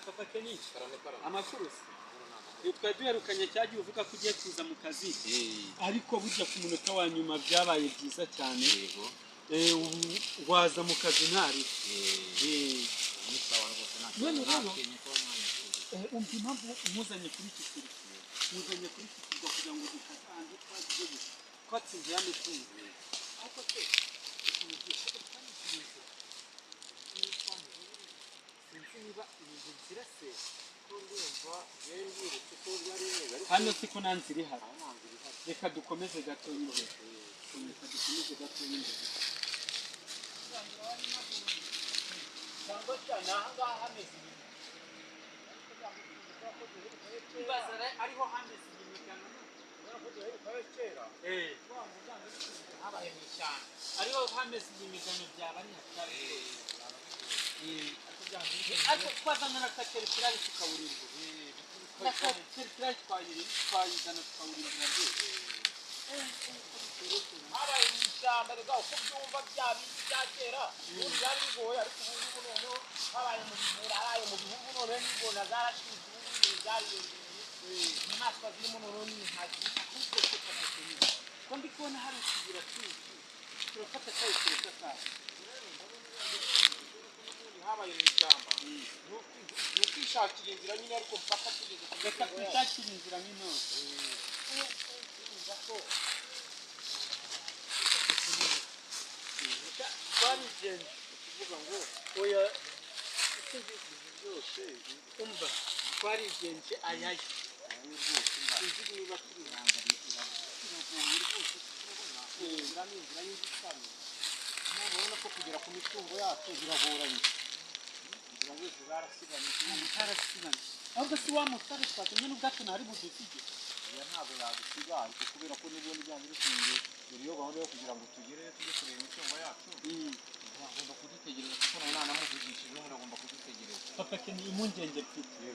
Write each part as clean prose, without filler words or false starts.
Papa Kenny amakuru twari duherukanye cyagiye uvuga ko ugiye kuza mu kazi ariko burya ku munota wa nyuma byabaye byiza cyane yego waza mu kazi ntari ni sawa rwose umva impamvu umuzanye kuri iki kirwa muzanye kuri iki kirwa kugira ngo dufatanye twagiye twatsinze ya mitungo ariko se hano siko nanziri hari reka dukomeze gato imbere cyangwa cyane aha hameze ibazara ariho hameze imigano habaye mu ishyamba ariho hameze imigano byaba ari hatari ariko twazana na katerikirari tukawurimbo na katerikirari twayizana tukawurimbira byose habaye mu ishyamba rega uko byumva bya bindi bya kera byari bigoye ariko ubu noneho habaye mu bivura habaye mu bihugu noneho n'ingona zarashinze ubu byariyongereye inyamaswa zirimo noneho n'inkazi ahubwo ko ndi kubona hari utugira twinshi turafata kayo tureka habaye mu ishyamba n'ukwishakira inzira nyine ariko mpaka tugeze reka twishakira inzira nyine twarigenje kuvuga ngo oya itegeko byose umva twarigenje ayaye inzira niba turihanga iragoye rwose turabona inzira n'inzira y'inzitane nabona ko kugera ku mitungo yacu biragoranye inzira zose zarasigamye ahubwo si wa musare twazanye n'ubwacu ntari budusige oya ntabwo yadusiga ariko kubera ko n'ubundi byanze bikunze iyo gahunda yo kugira ngo tugere tujye kureba imitungo yacu agomba kudutegereza kuko nawe nanamuvugishije muragomba kudutegereza papa Kenny impungenge mfite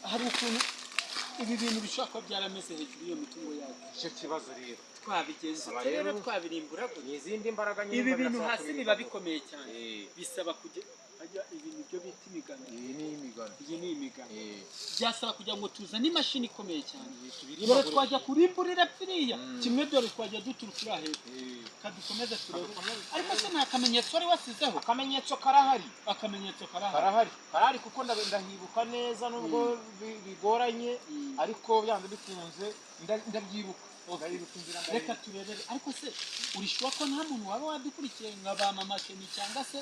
hari ukuntu ibi bintu bishobora kuba byarameze hejuru y'iyo mitungo yacu icyo kibazo rero twabigenza rero twabirimbura n'izindi mbaraga nyine ibi bintu hasi biba bikomeye cyane bisaba kujya ibintu byo bita imigano iyi ni imigano byasaba kugira ngo tuzane imashini ikomeye cyane dore twajya kurimburira pfiriya kimwe dore twajya duturukira hepfo kadukomeze turebe ariko se nta kamenyetso wari wasizeho akamenyetso karahari kuko ndahibuka neza nubwo bigoranye ariko byanze bikunze ndabyibuka reka turebere ariko se urishyura ko nta muntu waba wadukurikiye nka ba mama Kenny cyangwa se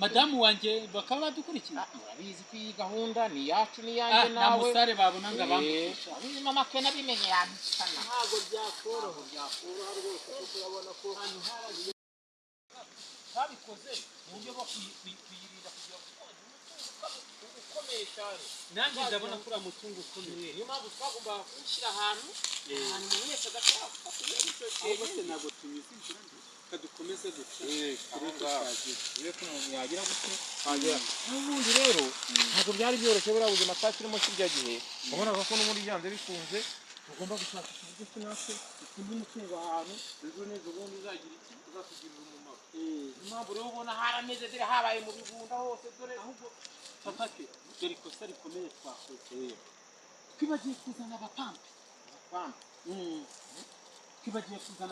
madamu wanjye bakaba badukurikiye murabizi ko iyi gahunda ni yacu ni yanjye nawe na musare babona ngo abamufasha mama Kenny abimenye yabisana ntabwo byakoroha rwose kuko urabona ko hano habikoze mu buryo bwo kuyirinda kugira ngo ukomeye cyane nanjye ndabona ko uramutunga ukomeye niyo mpamvu twagomba kuwushyira ahantu umuntu wese agashaka kugira icyo kintu se ntabwo tunyuze inzira kadukomeze duce ureko umuntu yagira gute n'ubundi rero ntabwo byari byoroshye buriya buzima twakirimo kirya gihe ubonaga ko n'ubundi byanze bikunze tugomba gushakisha uburyo ki natwe dukunda umutungo ahantu ejo neza ubundi uzagira iki uzatugirira umumaro niyo mpamvu rero ubona harameze dore habaye mu bigunda hose dore ahubwo papa ke dore ikosa rikomeye twakoze twibagiye kuzana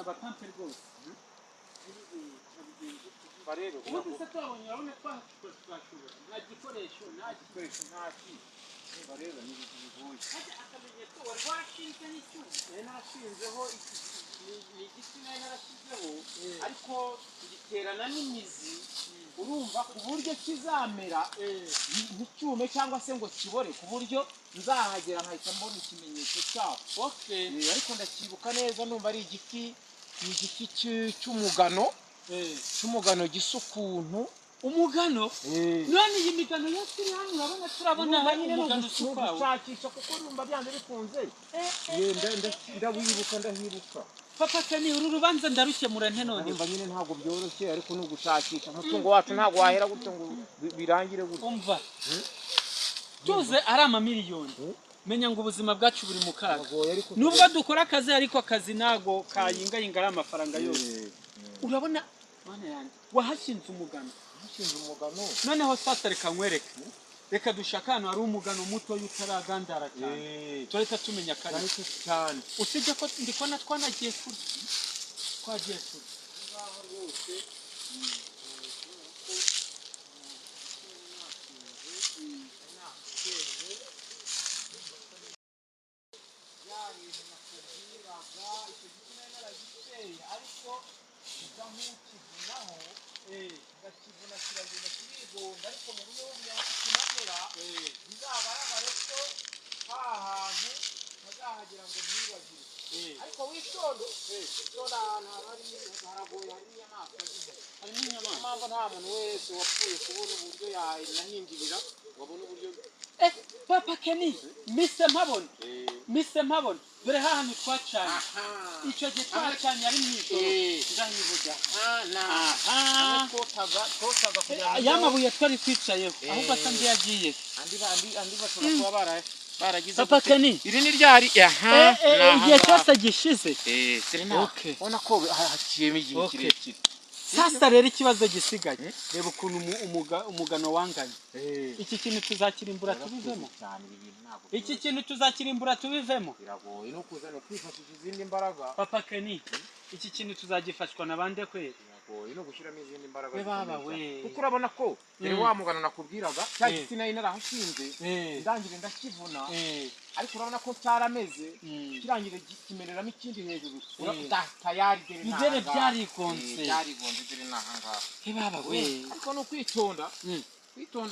abapampe rwose rero ubu se twabonye urabona twashobora nta gikoresho ntaki rero ni ibintu bigoye akamenyetso wari warashinze n'icyuma narashinzeho ni igiti nayo narashyizeho ariko giterana n'imizi urumva ku buryo kizamera nticyume cyangwa se ngo kibore ku buryo nzahagera nkahita mbona ikimenyetso cyaho ariko ndacyibuka neza numva ari igiti ni igiti cy'umugano gisa ukuntu umugano none iyi migano yose iri hano urabona turabona umugano ushakisha kuko numva byanze bikunze ndahibuka papa Kenny uru rubanza ndarukemura nte none umva nyine ntabwo byoroshye ariko ni ugushakisha umutungo wacu ntabwo wahera gutyo ngo birangire gutyo umva tuze ari amamiliyoni menya ngo ubuzima bwacu buri mu kaga nubwo dukora akazi ariko akazi ntago kayingayinga ari amafaranga yose urabona mana yanjye wahashinze umugano noneho sasa reka nkwereke reka dushaka hano hari umugano muto y'utaragandara cyane turahita tumenya kare cyane usibye ko ndikona twanagiye kure twagiye kure ngaho rwose ariko uzamukivunaho gakivuna kiragenda kirigonda ariko mu buryo bw'aho kinamera bizagaragare ko hantu ntazahagera ngo ntibagire ariko witonde witonde ahantu haragoye hari n'inyamaswa zihari hari n'inyamaswa mpamvu nta muntu wese wapfuye kubona uburyo yanahindurira wabona uburyo papa Kenny mise mpabona dore hahantu twacanye icyo gihe twacanye ari mw'ijoro ndahibuja totaga kugira yamabuye twari twicayeho ahubwo asandi yagiye andi bashobora kuba baragize papa Kenny iri ni ryari igihe cyose gishize okay ubona ko hakiyemo igihe kirekire sasa rero ikibazo gisigaye reba ukuntu umugano wanganye iki kintu tuzakirimbura tubivemo cyane ibintu ntabwo iki kintu tuzakirimbura tubivemo biragoye no kuzana kwifashisha izindi mbaraga papa Kenny iki kintu tuzagifashwa nabande kwera biragoye no gushiramo izindi mbaraga baba we kuko urabona ko rero wa mugano nakubwiraga cya giti nayo narahashinze ndangire ndakivuna ariko urabona ko cyarameze kirangire kimereramo ikindi hejuru tayari dere byarigonze dere nahanga baba we ariko no kwitonda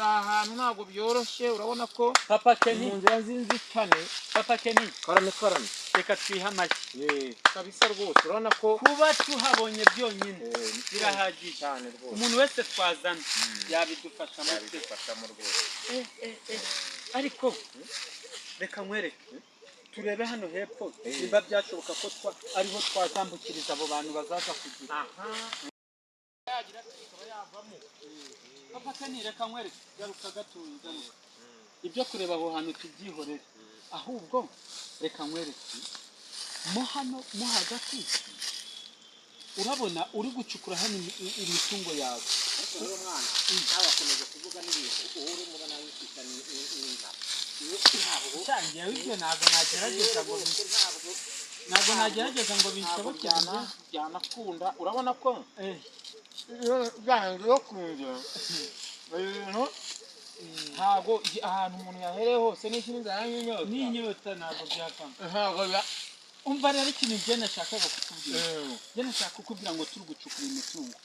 ahantu ntabwo byoroshye urabona ko papa Kenny mu nzira zinzitane papa Kenny karame reka twihamaye kabisa rwose urabona ko kuba tuhabonye byonyine birahagije cyane rwose umuntu wese twazana yabidufasha mu rwose ariko reka nkwereke turebe hano hepfo niba byashoboka ko ariho twazambukiriza abo bantu bazaza kugira yagira tukaba yavamo papa Kenny reka nkwereke garuka gatuye ibyo kureba aho hantu tubyihorera ahubwo reka nkwereke mo hagati urabona uri gucukura hano imitungo yawe ariko rero mwana nawe akomeje kuvuga n'ibintu uhore mubana yitana n'inda cyane ibyo ntabwo nagerageza ngo bishoboke byanakunda urabona ko byanze yo kunja ibintu ntabwo ahantu umuntu yahereye hose n'ikintu n'inyota ntabwo byakanga umva rero ikintu njye nashakaga kukubwira njye nashaka kukubwira ngo turi gucukura imitungo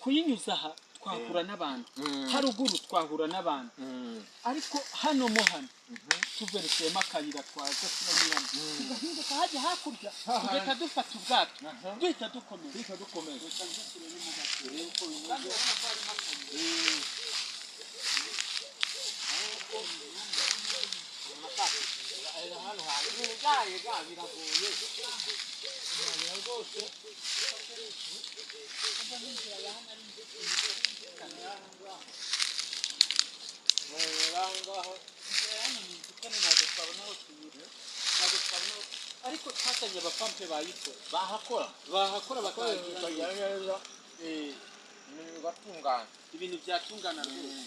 kuyinyuza aha twahura n'abantu haruguru twahura n'abantu ariko hano tuverekeyemo akayira twaza turanyuramo tugahinduka hajya hakurya tugahita dufata ubwato duhita dukomeza hano hantu biragoye rwose ariko twatanye abapampe bahakora bakagira neza ibintu byatungana rwose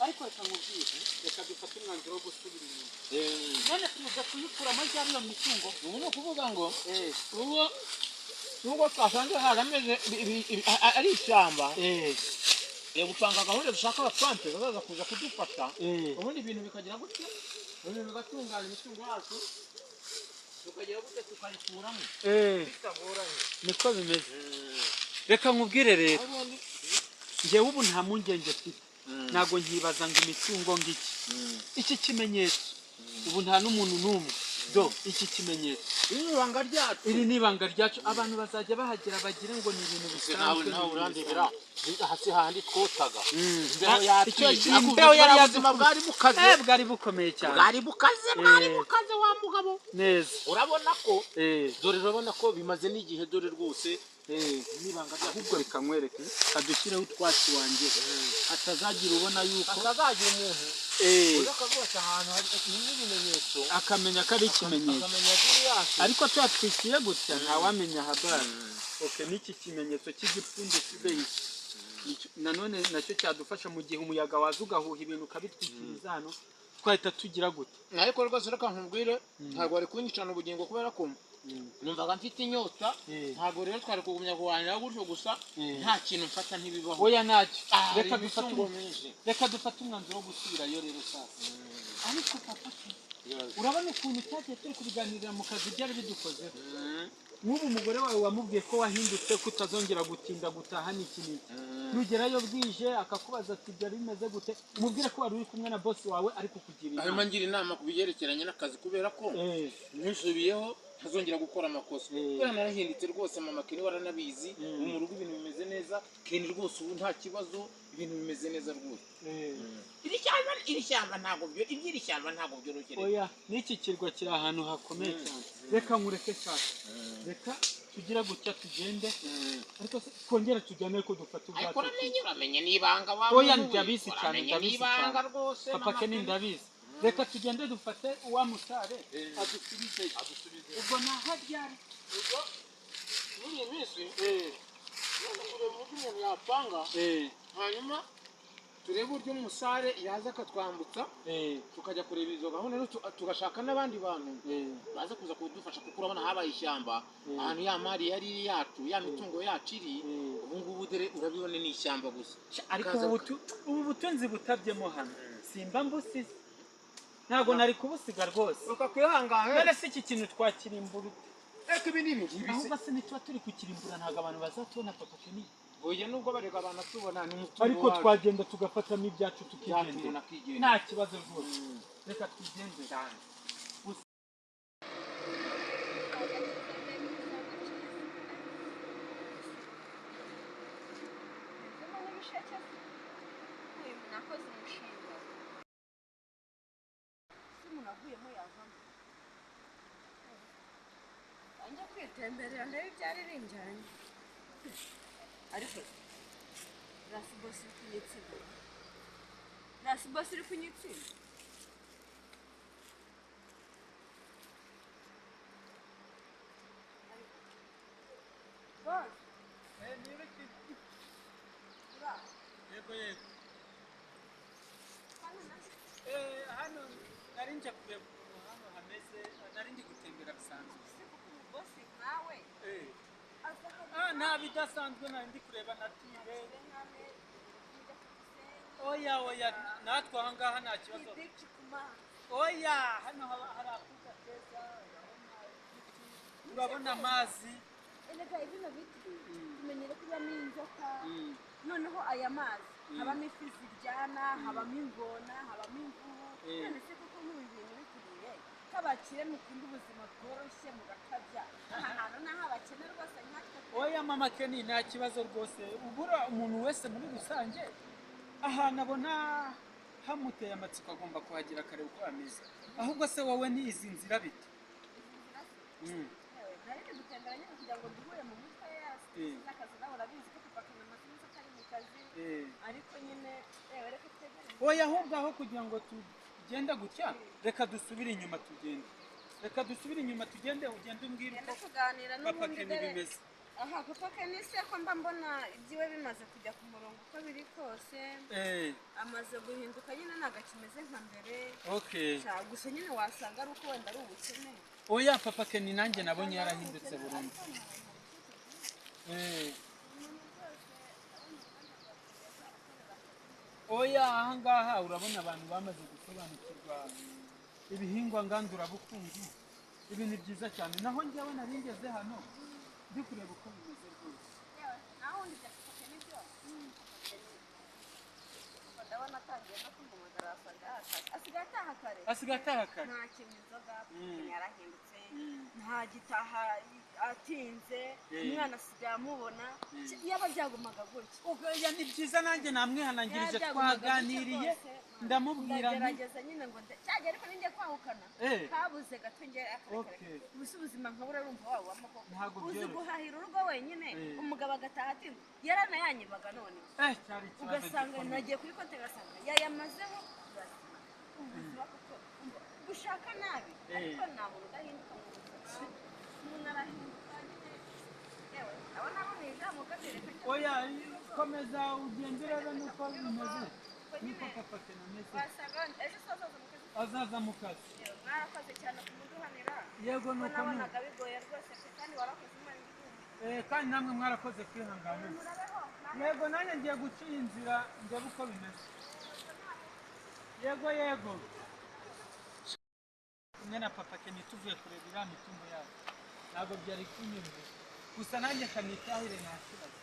ariko reka nkubwire reka dufate umwanzuro wo gusubira inyuma none tuza kuyikura amajyari yo mitungo ubu ni ukuvuga ngo nubwo twasanze harameze ari ishyamba gupanga gahunda dushaka abapampe bazaza kuza kudufata ubundi ibintu bikagira gutya ibintu bigatungana imitungo yacu tukagira gutya tukayikuramo bitagoranye niko bimeze reka nkubwire rero njyewe ubu nta mpungenge mfite ntago nkibaza ngo imitungo ngiki iki kimenyetso ubu nta n'umuntu n'umwe iki kimenyetso iri ni ibanga ryacu abantu bazajya bahagera bagire ngo ni ibintu bisanzwe nawe urandebera hasi handi twotaga imbeho yari yazima bwari bukomeye cyane bwari bukaze wa mugabo neza urabona ko dore urabona ko bimaze n'igihe dore rwose nibanga ahubwo reka nkwereke kadushyireho utwatsi wanjye hatazagira ubona yuko hatazagira umuntu uzakagurata ahantu hari n'ibimenyetso akamenya ko ari ikimenyetso ariko tuyatwikiye gutya ntawamenya habari n'iki kimenyetso cy'igipfunde kibe iki nanone nacyo cyadufasha mu gihe umuyaga waza ugahuha ibintu ukabitwikiriza hano twahita tugira gute ariko rwose reka nkubwire ntabwo wari kunyicana ubugingo kubera ko numvaga mfite inyota ntabwo rero twari kugumya kuganira gutyo gusa nta kintu mfata ntibibaho oya ntacyo reka dufate umwanzuro wo gusubirayo rero sasa ariko papa urabona ukuntu cyagiye turi kubiganirira mu kazi byari bidukozeho nk'ubu umugore wawe wamubwiye ko wahindutse ko utazongera gutinda gutaha n'iki n'iki nugerayo bwije akakubaza ati byari bimeze gute umubwire ko wari uri kumwe na bosi wawe ari kukugira inama hanyuma ngira inama ku bigerekeranye n'akazi kubera ko ntusubiyeho ntazongera gukora amakosa kubera narahindutse rwose mama Kenny waranabizi mu rugo ibintu bimeze neza Kenny rwose ubu nta kibazo ibintu bimeze neza rwose iri shyamba ntabwo byoroshye oya n'iki kirwa kiri ahantu hakomeye cyane reka nkureke sasa reka tugira gutya tugende ariko twongera tujyane ko dufata ubwato uramenye n'ibanga wawe oya ndabizi cyane rwose papa Kenny ndabizi reka tugende dufate uwa musare adusubize ubwo naharyari ubwo muri iyi minsi tureba uburyo umuntu yapanga hanyuma turebe uburyo umusare yaza akatwambutsa tukajya kureba izo gahunda tugashaka n'abandi bantu baza kuza kudufasha kuko urabona habaye ishyamba ahantu ya mari yari yacu ya mitungo yacu iri ubu ngubu dore urabibone ni ishyamba gusa ariko ubu butunzi butabyemo hano simba mbusize ntabwo nari kubusiga rwose ukakwihangana none se iki kintu twakirimbura ariko ibi ni ibingibi ahubwo se nituba turi kukirimbura ntabwo abantu bazatubona papa Kenny oya nubwo bareka abantu tubona ni umutungo ariko twagenda tugafatamo ibyacu tukigendera nta kibazo rwose reka twigende cyane kwitemberera ndebe ibyari rinjanye ariko rasibosi iri kunyitsinda yego hano nari nje kureba ukuntu hano hameze nari ndi gutembera bisanzwe bosi nawe nta bidasanzwe nari ndi kureba natire oya natwe aha ngaha nta kibazo oya hano hari akuka keza urabona amazi erega ibino biti tumenyere kubamo inzoka noneho aya mazi habamo ifi ziryana habamo ingona habamo imvubu none se kuko nk'ubu ibintu bikuriye k'abakire mukunda ubuzima bworoshye mugakabya aha hantu naho abakene rwose nkatwe oya mama Kenny nta kibazo rwose ubura umuntu wese muri rusange ahantu abona hamuteye amatsiko agomba kuhagira akareba uko hameze ahubwo se wowe ni izi nzira bite nari gutembera nyine kugira ngo duhure mu mutwe yasi n'akazi nawe urabizi ko tupakana amasomo atari mu kazi ariko nyine reka twegere oya ahubwo aho kugira ngo tugende gutya reka dusubire inyuma tugende ugende umbwire uko tuganira papa Kenny bimeze aha papa Kenny se ko mba mbona ibyiwe bimaze kujya ku murongo uko biri kose amaze guhinduka nyine ntabwo akimeze nka mbere gusa nyine wasanga ari uko wenda ari ubukene oya papa Kenny nanjye nabonye yarahindutse burundu oya ahangaha urabona abantu bamaze gusobanukirwa ibihingwa ngandurabukungu ibintu byiza cyane naho njyewe nari ngeze hano ndi kureba uko bimeze rwose naho ndi papa Kenny byo ndabona atangiye no kumumagara asigaye ataha kare nta kintu inzoga yarahindutse nta gitaha atinze umwana asigaye amubona yaba byagumaga gutya ni byiza nanjye namwihanangirije twaganiriye ndamubwira ndagerageza nyine ngo cyagera ariko ninjye kwahukana kabuze gato ngere akarekare ubusa ubuzima nkabura urumva wabamo koko uzi guhahira urugo wenyine umugabo agataha atinze yaranayanyibaga none ugasanga nagiye kuri konti ngasanga yayamazeho ubuzima kuko ushaka nabi ariko nta muntu udahinduka mu musatsi umuntu arahinduka nyine yewe ndabona abona ijambo gatereka oya komeza ugende urebe nuko bimeze nuko papa Kena ameze wasaga ejo azaza mu kazi azaza mu kazi mwarakoze cyane kumuduhanira yego nuko nabonaga bigoye rwose kandi warakoze imana igihumbi kandi namwe mwarakoze kwihangana yego nanjye ngiye guciye inzira ndebe uko bimeze yego yego kumwe na papa Kena tuvuye kureba iriya mitungo yabo ntabwo byari kunyurwa gusa nanjye kanitahire nta kibazo